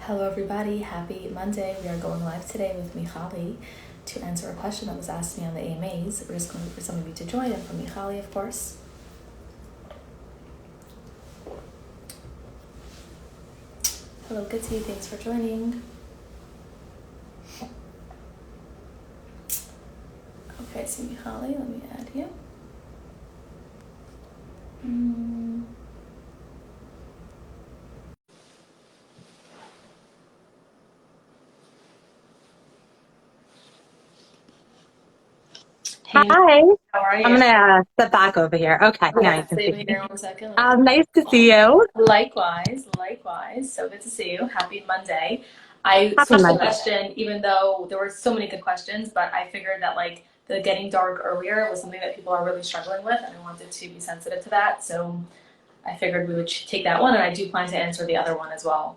Hello, everybody. Happy Monday. We are going live today with Michali to answer a question that was asked to me on the AMAs. We're just going to wait for some of you to join, and from Michali, of course. Hello, Gitty. Thanks for joining. Okay, so Michali, let me add you. Hey, Hi, how are I'm you? gonna step back over here. Okay, now you Yeah, can save see me me. here 1 second. Nice to see you. Likewise, likewise. So good to see you. Happy Monday. I Happy switched the Monday. question, even though there were so many good questions, but I figured that like the getting dark earlier was something that people are really struggling with, and I wanted to be sensitive to that. So I figured we would take that one, and I do plan to answer the other one as well.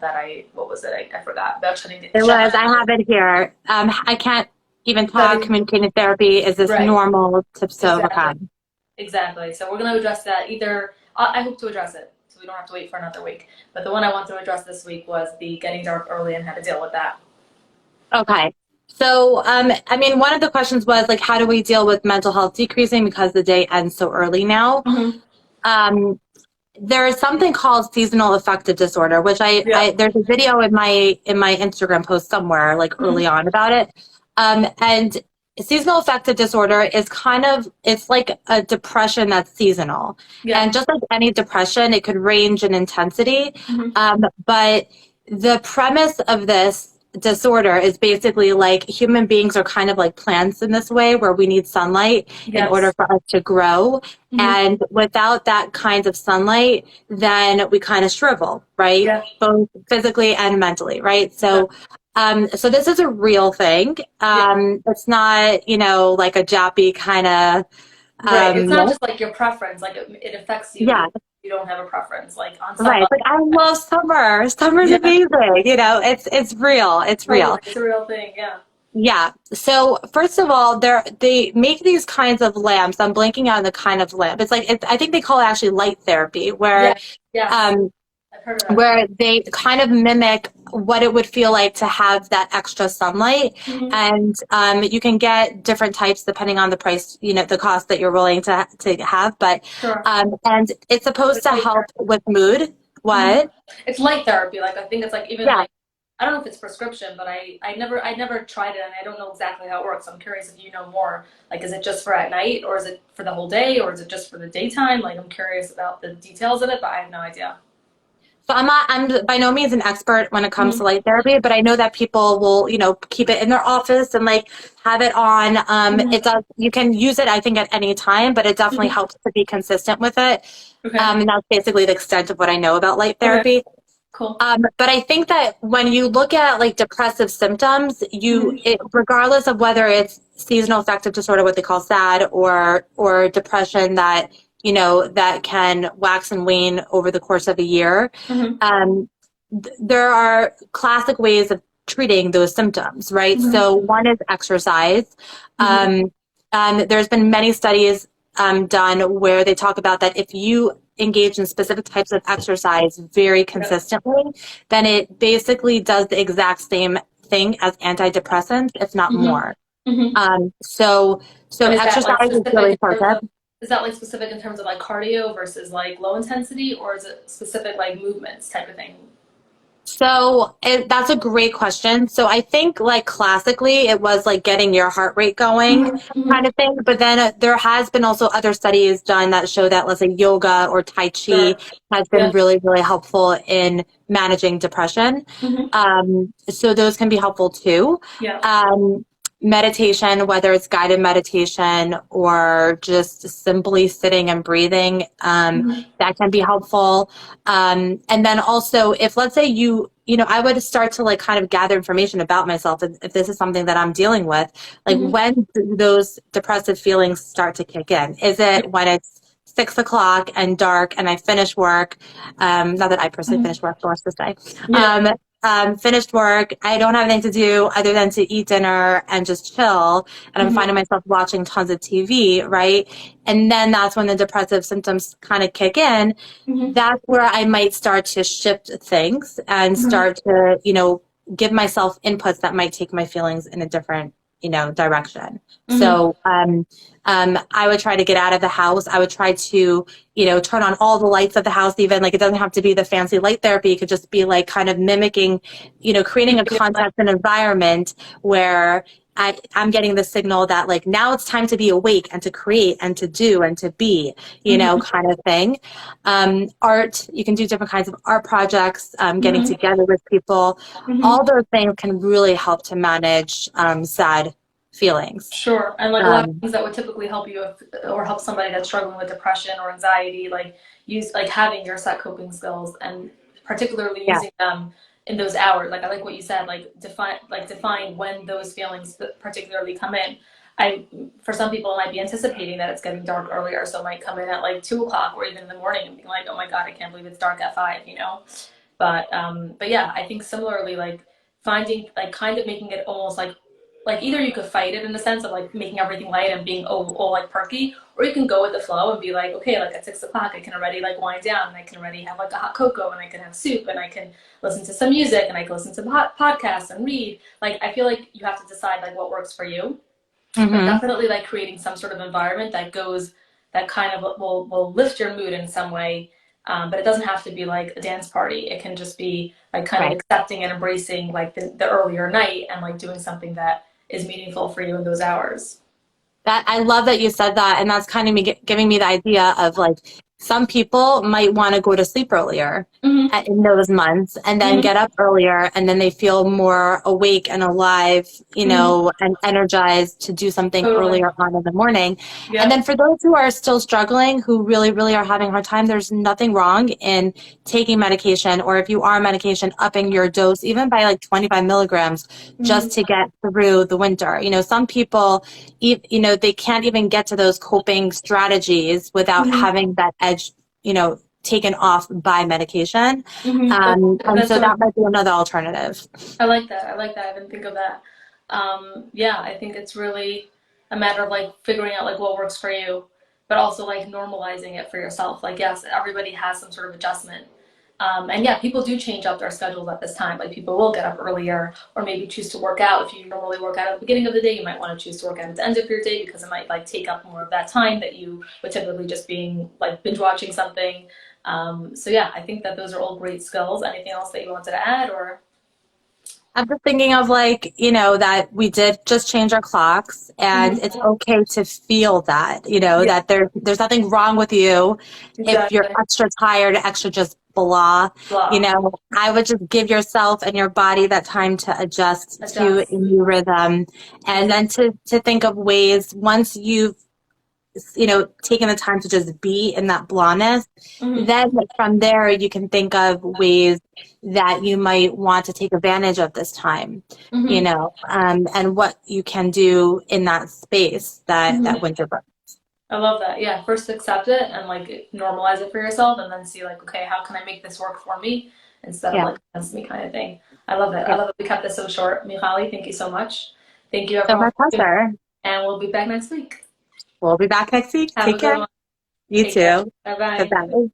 What was it? I forgot about I have it here. I can't even talk. shutting, Communicating therapy is this right, normal tips to exactly. overcome? Exactly. So we're going to address that either. I hope to address it, so we don't have to wait for another week. But the one I want to address this week was the getting dark early and how to deal with that. Okay. So, I mean, one of the questions was like, how do we deal with mental health decreasing because the day ends so early now? Mm-hmm. Um, there is something called seasonal affective disorder, which Yeah. there's a video in my Instagram post somewhere like Mm-hmm. early on about it. And seasonal affective disorder is it's like a depression that's seasonal. Yeah. And just like any depression, it could range in intensity. Mm-hmm. But the premise of this disorder is basically like human beings are kind of like plants in this way where we need sunlight in order Yes. for us to grow. Mm-hmm. And without that kind of sunlight, then we kind of shrivel, right? Yeah. Both physically and mentally, right? Yeah. So this is a real thing. Yeah. It's not, like a jappy kind of, Right. It's not myth. just like your preference. Like it affects you even Yeah, if you don't have a preference. Like on some right. level. Like I love summer. Summer's Yeah. amazing. It's real. It's Totally. real. It's a real thing. Yeah. Yeah. So first of all, they make these kinds of lamps. I'm blanking on the kind of lamp. I think they call it actually light therapy, Yeah. where Yes. um, I've heard of that. where they kind of mimic what it would feel like to have that extra sunlight. Mm-hmm. And you can get different types depending on the price, the cost that you're willing to have. But Sure. and it's supposed It's to light help therapy. with mood. Mm-hmm. What? It's light therapy. Like I think it's like even Yeah. like I don't know if it's prescription, but I never tried it and I don't know exactly how it works. I'm curious if you know more. Like is it just for at night or is it for the whole day or is it just for the daytime? Like I'm curious about the details of it, but I have no idea. So I'm by no means an expert when it comes to Mm-hmm. light therapy, but I know that people will, keep it in their office and like have it on. It Mm-hmm. does, you can use it, I think, at any time, but it definitely Mm-hmm. helps to be consistent with it. Okay. And that's basically the extent of what I know about light Okay. therapy. Cool. But I think that when you look at like depressive symptoms, Mm-hmm. regardless of whether it's seasonal affective disorder, what they call SAD, or depression that can wax and wane over the course of a year, Mm-hmm. um, there are classic ways of treating those symptoms, right? Mm-hmm. So one is exercise. Mm-hmm. Um, and there's been many studies done where they talk about that if you engage in specific types of exercise very Yep. consistently, then it basically does the exact same thing as antidepressants, if not Mm-hmm. more. Mm-hmm. So And is that like exercise is specific really in terms of important. is that like specific in terms of like cardio versus like low intensity or is it specific like movements type of thing? That's a great question. So I think like classically it was like getting your heart rate going Mm-hmm. kind of thing. But then there has been also other studies done that show that let's say yoga or Tai Chi Sure. has been Yeah. really, really helpful in managing depression. Mm-hmm. So those can be helpful too. Yeah. Um, Meditation, whether it's guided meditation or just simply sitting and breathing, Mm-hmm. that can be helpful. And then also, if let's say I would start to like kind of gather information about myself if this is something that I'm dealing with, like Mm-hmm. when those depressive feelings start to kick in. Is Yeah. it when it's 6 o'clock and dark and I finish work? Not that I personally Mm-hmm. finish work, so let's just say. Yeah. finished work. I don't have anything to do other than to eat dinner and just chill. And I'm finding myself watching tons of TV, right? And then that's when the depressive symptoms kind of kick in. That's where I might start to shift things and start to, give myself inputs that might take my feelings in a different, direction. So, I would try to get out of the house. I would try to, turn on all the lights of the house, even like it doesn't have to be the fancy light therapy. It could just be like kind of mimicking, creating a context and environment where I'm getting the signal that like now it's time to be awake and to create and to do and to be, kind of thing. Art, you can do different kinds of art projects, getting together with people. All those things can really help to manage sad feelings. Sure. And like a lot of things that would typically help you or help somebody that's struggling with depression or anxiety, like use like having your set coping skills and particularly using them in those hours. Like I like what you said, like define when those feelings particularly come in. For some people, it might be anticipating that it's getting dark earlier, so it might come in at like 2 o'clock or even in the morning and being like, oh my God, I can't believe it's dark at 5, But yeah, I think similarly, like finding like kind of making it almost like either you could fight it in the sense of like making everything light and being all like perky, or you can go with the flow and be like, okay, like at 6 o'clock I can already like wind down and I can already have like a hot cocoa and I can have soup and I can listen to some music and I can listen to podcasts and read. Like I feel like you have to decide like what works for you. But definitely like creating some sort of environment that kind of will lift your mood in some way. But it doesn't have to be like a dance party. It can just be like kind of accepting and embracing like the earlier night and like doing something that is meaningful for you in those hours. That I love that you said that, and that's kind of giving me the idea of like some people might want to go to sleep earlier in those months and then get up earlier, and then they feel more awake and alive, and energized to do something earlier on in the morning. And then for those who are still struggling, who really, really are having a hard time, there's nothing wrong in taking medication, or if you are on medication, upping your dose even by like 25 milligrams just to get through the winter. Some people, they can't even get to those coping strategies without having that edge, taken off by medication. And so that might be another alternative. I like that. I didn't think of that. Yeah, I think it's really a matter of like figuring out like what works for you, but also like normalizing it for yourself. Like, yes, everybody has some sort of adjustment. And yeah, people do change up their schedules at this time. Like people will get up earlier or maybe choose to work out. If you normally work out at the beginning of the day, you might want to choose to work out at the end of your day because it might like take up more of that time that you would typically just being like binge watching something. So yeah, I think that those are all great skills. Anything else that you wanted to add or? I'm just thinking of like, that we did just change our clocks and it's okay to feel that, that there's nothing wrong with you if you're extra tired, extra just blah. I would just give yourself and your body that time to adjust to a new rhythm and then to think of ways once you've taking the time to just be in that blahness, then from there you can think of ways that you might want to take advantage of this time, and what you can do in that space that winter brings. I love that. Yeah, first accept it and like normalize it for yourself and then see like, okay, how can I make this work for me instead of like against me kind of thing. I love it. I love it. We kept this so short. Michali, thank you so much. Thank you everyone. So my pleasure. And we'll be back next week. We'll be back next week. Have Take care. You too. Bye-bye. Bye-bye.